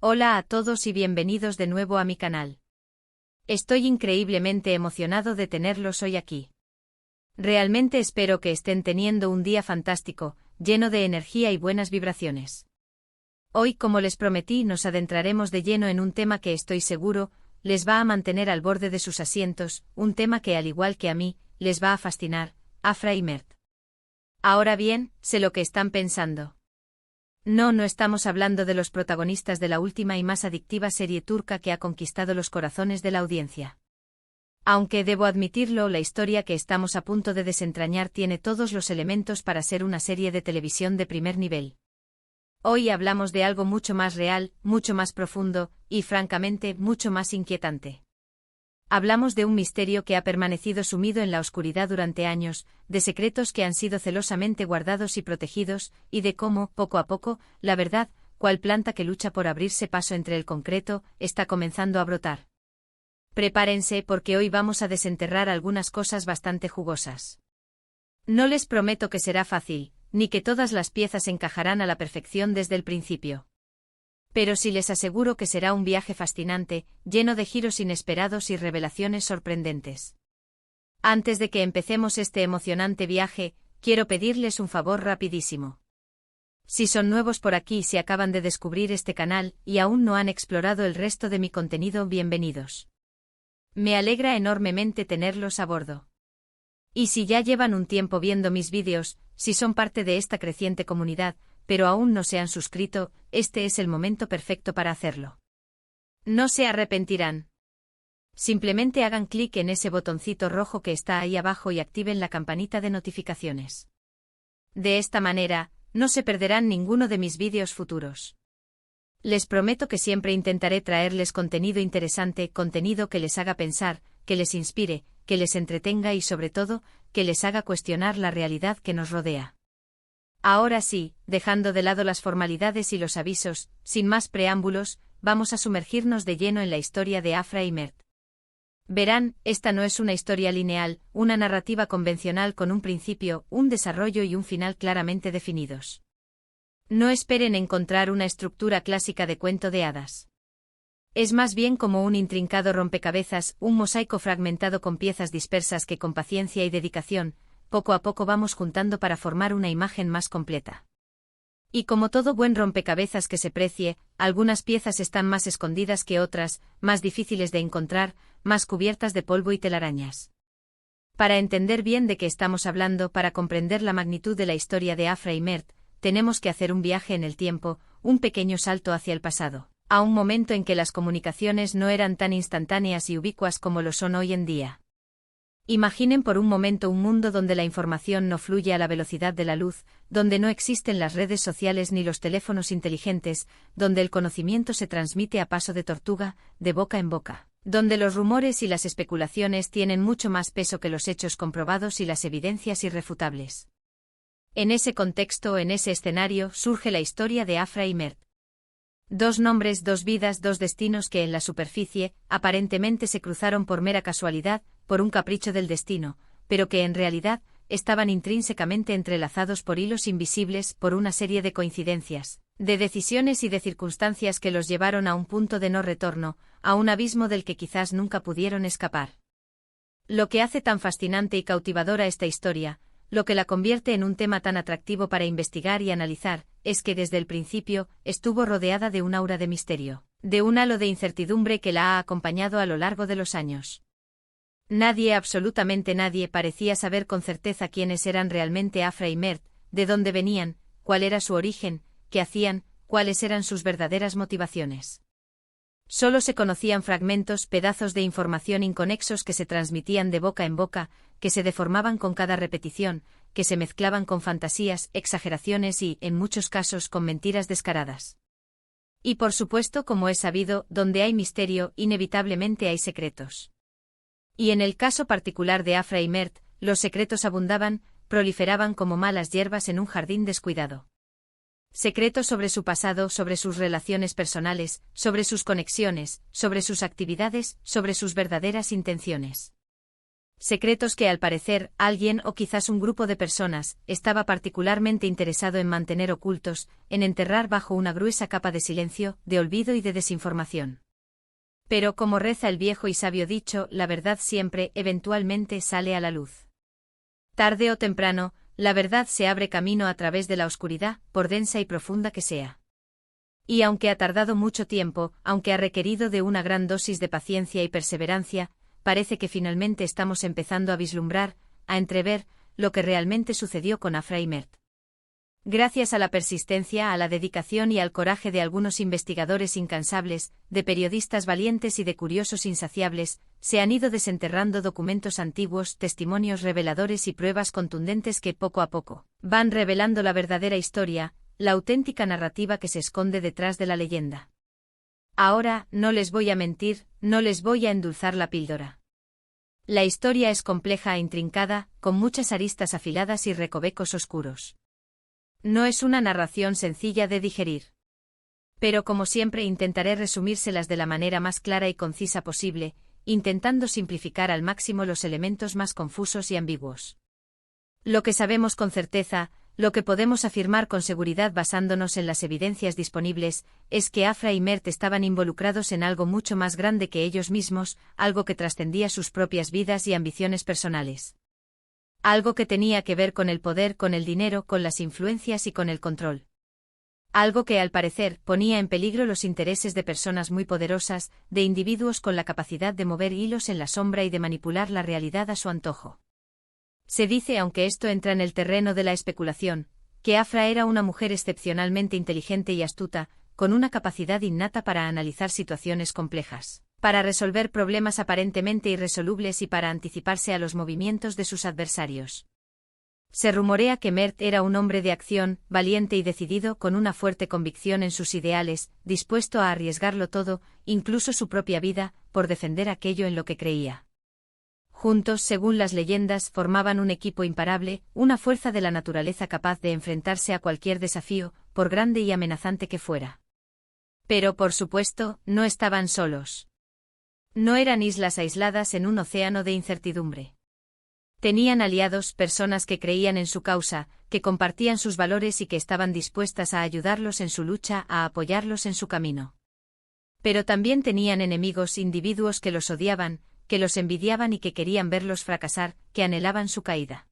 Hola a todos y bienvenidos de nuevo a mi canal. Estoy increíblemente emocionado de tenerlos hoy aquí. Realmente espero que estén teniendo un día fantástico, lleno de energía y buenas vibraciones. Hoy, como les prometí, nos adentraremos de lleno en un tema que estoy seguro les va a mantener al borde de sus asientos, un tema que, al igual que a mí, les va a fascinar: Afra y Mert. Ahora bien, sé lo que están pensando. No estamos hablando de los protagonistas de la última y más adictiva serie turca que ha conquistado los corazones de la audiencia. Aunque debo admitirlo, la historia que estamos a punto de desentrañar tiene todos los elementos para ser una serie de televisión de primer nivel. Hoy hablamos de algo mucho más real, mucho más profundo, y francamente, mucho más inquietante. Hablamos de un misterio que ha permanecido sumido en la oscuridad durante años, de secretos que han sido celosamente guardados y protegidos, y de cómo, poco a poco, la verdad, cual planta que lucha por abrirse paso entre el concreto, está comenzando a brotar. Prepárense porque hoy vamos a desenterrar algunas cosas bastante jugosas. No les prometo que será fácil, ni que todas las piezas encajarán a la perfección desde el principio. Pero sí les aseguro que será un viaje fascinante, lleno de giros inesperados y revelaciones sorprendentes. Antes de que empecemos este emocionante viaje, quiero pedirles un favor rapidísimo. Si son nuevos por aquí y si acaban de descubrir este canal y aún no han explorado el resto de mi contenido, bienvenidos. Me alegra enormemente tenerlos a bordo. Y si ya llevan un tiempo viendo mis vídeos, si son parte de esta creciente comunidad, pero aún no se han suscrito, este es el momento perfecto para hacerlo. No se arrepentirán. Simplemente hagan clic en ese botoncito rojo que está ahí abajo y activen la campanita de notificaciones. De esta manera, no se perderán ninguno de mis vídeos futuros. Les prometo que siempre intentaré traerles contenido interesante, contenido que les haga pensar, que les inspire, que les entretenga y sobre todo, que les haga cuestionar la realidad que nos rodea. Ahora sí, dejando de lado las formalidades y los avisos, sin más preámbulos, vamos a sumergirnos de lleno en la historia de Afra y Mert. Verán, esta no es una historia lineal, una narrativa convencional con un principio, un desarrollo y un final claramente definidos. No esperen encontrar una estructura clásica de cuento de hadas. Es más bien como un intrincado rompecabezas, un mosaico fragmentado con piezas dispersas que con paciencia y dedicación, poco a poco vamos juntando para formar una imagen más completa. Y como todo buen rompecabezas que se precie, algunas piezas están más escondidas que otras, más difíciles de encontrar, más cubiertas de polvo y telarañas. Para entender bien de qué estamos hablando, para comprender la magnitud de la historia de Afra y Mert, tenemos que hacer un viaje en el tiempo, un pequeño salto hacia el pasado, a un momento en que las comunicaciones no eran tan instantáneas y ubicuas como lo son hoy en día. Imaginen por un momento un mundo donde la información no fluye a la velocidad de la luz, donde no existen las redes sociales ni los teléfonos inteligentes, donde el conocimiento se transmite a paso de tortuga, de boca en boca, donde los rumores y las especulaciones tienen mucho más peso que los hechos comprobados y las evidencias irrefutables. En ese contexto, en ese escenario, surge la historia de Afra y Mert. Dos nombres, dos vidas, dos destinos que en la superficie, aparentemente se cruzaron por mera casualidad, por un capricho del destino, pero que en realidad, estaban intrínsecamente entrelazados por hilos invisibles, por una serie de coincidencias, de decisiones y de circunstancias que los llevaron a un punto de no retorno, a un abismo del que quizás nunca pudieron escapar. Lo que hace tan fascinante y cautivadora esta historia, lo que la convierte en un tema tan atractivo para investigar y analizar, es que desde el principio, estuvo rodeada de un aura de misterio, de un halo de incertidumbre que la ha acompañado a lo largo de los años. Nadie, absolutamente nadie, parecía saber con certeza quiénes eran realmente Afra y Mert, de dónde venían, cuál era su origen, qué hacían, cuáles eran sus verdaderas motivaciones. Solo se conocían fragmentos, pedazos de información inconexos que se transmitían de boca en boca, que se deformaban con cada repetición, que se mezclaban con fantasías, exageraciones y, en muchos casos, con mentiras descaradas. Y por supuesto, como es sabido, donde hay misterio, inevitablemente hay secretos. Y en el caso particular de Afra y Mert, los secretos abundaban, proliferaban como malas hierbas en un jardín descuidado. Secretos sobre su pasado, sobre sus relaciones personales, sobre sus conexiones, sobre sus actividades, sobre sus verdaderas intenciones. Secretos que al parecer, alguien o quizás un grupo de personas, estaba particularmente interesado en mantener ocultos, en enterrar bajo una gruesa capa de silencio, de olvido y de desinformación. Pero como reza el viejo y sabio dicho, la verdad siempre, eventualmente, sale a la luz. Tarde o temprano, la verdad se abre camino a través de la oscuridad, por densa y profunda que sea. Y aunque ha tardado mucho tiempo, aunque ha requerido de una gran dosis de paciencia y perseverancia, parece que finalmente estamos empezando a vislumbrar, a entrever, lo que realmente sucedió con Afra y Mert. Gracias a la persistencia, a la dedicación y al coraje de algunos investigadores incansables, de periodistas valientes y de curiosos insaciables, se han ido desenterrando documentos antiguos, testimonios reveladores y pruebas contundentes que poco a poco van revelando la verdadera historia, la auténtica narrativa que se esconde detrás de la leyenda. Ahora, no les voy a mentir, no les voy a endulzar la píldora. La historia es compleja e intrincada, con muchas aristas afiladas y recovecos oscuros. No es una narración sencilla de digerir. Pero como siempre intentaré resumírselas de la manera más clara y concisa posible, intentando simplificar al máximo los elementos más confusos y ambiguos. Lo que sabemos con certeza, lo que podemos afirmar con seguridad basándonos en las evidencias disponibles, es que Afra y Mert estaban involucrados en algo mucho más grande que ellos mismos, algo que trascendía sus propias vidas y ambiciones personales. Algo que tenía que ver con el poder, con el dinero, con las influencias y con el control. Algo que, al parecer, ponía en peligro los intereses de personas muy poderosas, de individuos con la capacidad de mover hilos en la sombra y de manipular la realidad a su antojo. Se dice, aunque esto entra en el terreno de la especulación, que Afra era una mujer excepcionalmente inteligente y astuta, con una capacidad innata para analizar situaciones complejas, para resolver problemas aparentemente irresolubles y para anticiparse a los movimientos de sus adversarios. Se rumorea que Mert era un hombre de acción, valiente y decidido, con una fuerte convicción en sus ideales, dispuesto a arriesgarlo todo, incluso su propia vida, por defender aquello en lo que creía. Juntos, según las leyendas, formaban un equipo imparable, una fuerza de la naturaleza capaz de enfrentarse a cualquier desafío, por grande y amenazante que fuera. Pero, por supuesto, no estaban solos. No eran islas aisladas en un océano de incertidumbre. Tenían aliados, personas que creían en su causa, que compartían sus valores y que estaban dispuestas a ayudarlos en su lucha, a apoyarlos en su camino. Pero también tenían enemigos, individuos que los odiaban, que los envidiaban y que querían verlos fracasar, que anhelaban su caída.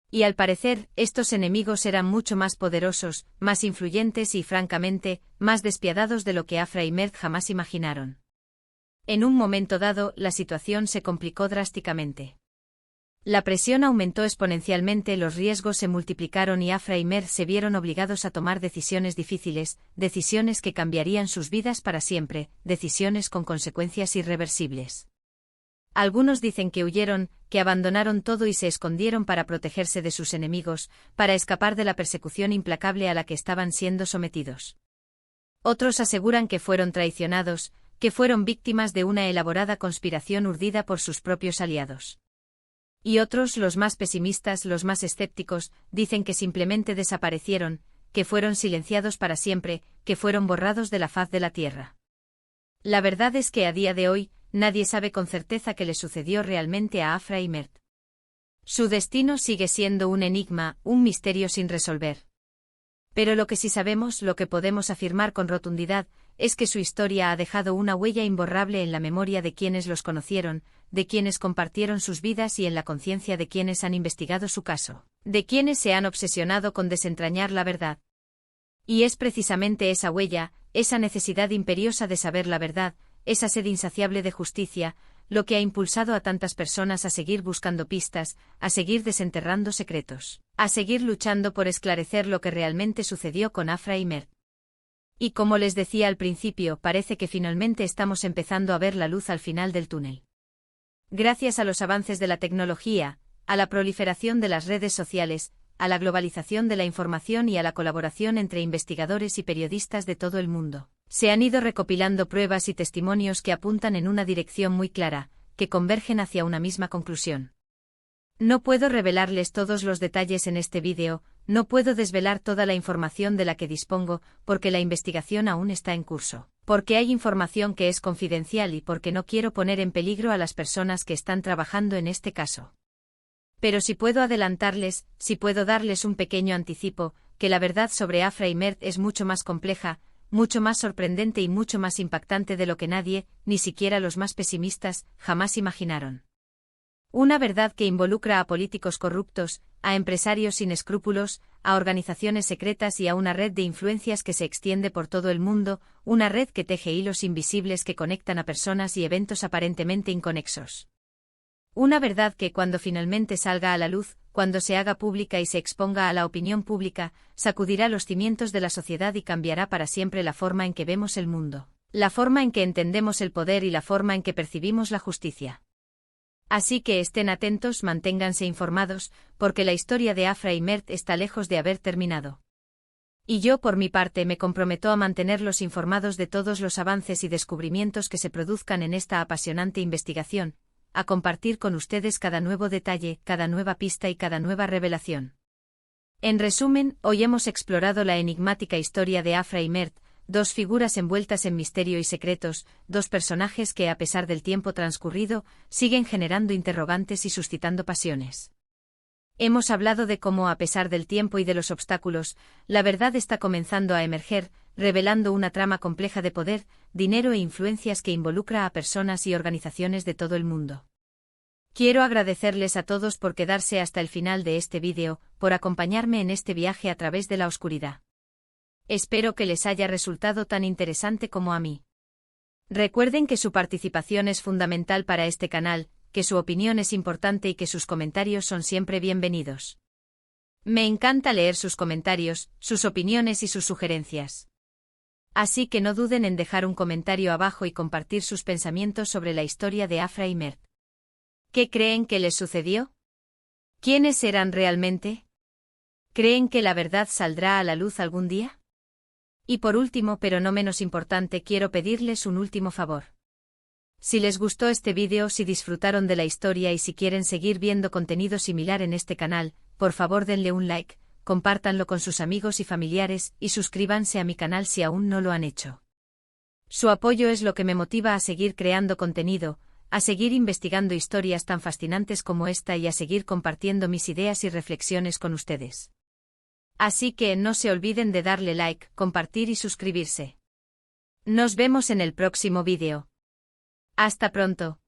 Y al parecer, estos enemigos eran mucho más poderosos, más influyentes y, francamente, más despiadados de lo que Afra y Mert jamás imaginaron. En un momento dado, la situación se complicó drásticamente. La presión aumentó exponencialmente, los riesgos se multiplicaron y Afra y Mert se vieron obligados a tomar decisiones difíciles, decisiones que cambiarían sus vidas para siempre, decisiones con consecuencias irreversibles. Algunos dicen que huyeron, que abandonaron todo y se escondieron para protegerse de sus enemigos, para escapar de la persecución implacable a la que estaban siendo sometidos. Otros aseguran que fueron traicionados, que fueron víctimas de una elaborada conspiración urdida por sus propios aliados. Y otros, los más pesimistas, los más escépticos, dicen que simplemente desaparecieron, que fueron silenciados para siempre, que fueron borrados de la faz de la tierra. La verdad es que a día de hoy, nadie sabe con certeza qué le sucedió realmente a Afra y Mert. Su destino sigue siendo un enigma, un misterio sin resolver. Pero lo que sí sabemos, lo que podemos afirmar con rotundidad, es que su historia ha dejado una huella imborrable en la memoria de quienes los conocieron, de quienes compartieron sus vidas y en la conciencia de quienes han investigado su caso, de quienes se han obsesionado con desentrañar la verdad. Y es precisamente esa huella, esa necesidad imperiosa de saber la verdad, esa sed insaciable de justicia, lo que ha impulsado a tantas personas a seguir buscando pistas, a seguir desenterrando secretos, a seguir luchando por esclarecer lo que realmente sucedió con Afra y Mert. Y como les decía al principio, parece que finalmente estamos empezando a ver la luz al final del túnel. Gracias a los avances de la tecnología, a la proliferación de las redes sociales, a la globalización de la información y a la colaboración entre investigadores y periodistas de todo el mundo, se han ido recopilando pruebas y testimonios que apuntan en una dirección muy clara, que convergen hacia una misma conclusión. No puedo revelarles todos los detalles en este vídeo, no puedo desvelar toda la información de la que dispongo, porque la investigación aún está en curso. Porque hay información que es confidencial y porque no quiero poner en peligro a las personas que están trabajando en este caso. Pero si puedo adelantarles, si puedo darles un pequeño anticipo, que la verdad sobre Afra y Mert es mucho más compleja, mucho más sorprendente y mucho más impactante de lo que nadie, ni siquiera los más pesimistas, jamás imaginaron. Una verdad que involucra a políticos corruptos, a empresarios sin escrúpulos, a organizaciones secretas y a una red de influencias que se extiende por todo el mundo, una red que teje hilos invisibles que conectan a personas y eventos aparentemente inconexos. Una verdad que cuando finalmente salga a la luz, cuando se haga pública y se exponga a la opinión pública, sacudirá los cimientos de la sociedad y cambiará para siempre la forma en que vemos el mundo, la forma en que entendemos el poder y la forma en que percibimos la justicia. Así que estén atentos, manténganse informados, porque la historia de Afra y Mert está lejos de haber terminado. Y yo por mi parte me comprometo a mantenerlos informados de todos los avances y descubrimientos que se produzcan en esta apasionante investigación, a compartir con ustedes cada nuevo detalle, cada nueva pista y cada nueva revelación. En resumen, hoy hemos explorado la enigmática historia de Afra y Mert, dos figuras envueltas en misterio y secretos, dos personajes que a pesar del tiempo transcurrido, siguen generando interrogantes y suscitando pasiones. Hemos hablado de cómo a pesar del tiempo y de los obstáculos, la verdad está comenzando a emerger, revelando una trama compleja de poder, dinero e influencias que involucra a personas y organizaciones de todo el mundo. Quiero agradecerles a todos por quedarse hasta el final de este vídeo, por acompañarme en este viaje a través de la oscuridad. Espero que les haya resultado tan interesante como a mí. Recuerden que su participación es fundamental para este canal, que su opinión es importante y que sus comentarios son siempre bienvenidos. Me encanta leer sus comentarios, sus opiniones y sus sugerencias. Así que no duden en dejar un comentario abajo y compartir sus pensamientos sobre la historia de Afra y Mert. ¿Qué creen que les sucedió? ¿Quiénes eran realmente? ¿Creen que la verdad saldrá a la luz algún día? Y por último, pero no menos importante, quiero pedirles un último favor. Si les gustó este vídeo, si disfrutaron de la historia y si quieren seguir viendo contenido similar en este canal, por favor denle un like, compártanlo con sus amigos y familiares y suscríbanse a mi canal si aún no lo han hecho. Su apoyo es lo que me motiva a seguir creando contenido, a seguir investigando historias tan fascinantes como esta y a seguir compartiendo mis ideas y reflexiones con ustedes. Así que no se olviden de darle like, compartir y suscribirse. Nos vemos en el próximo vídeo. Hasta pronto.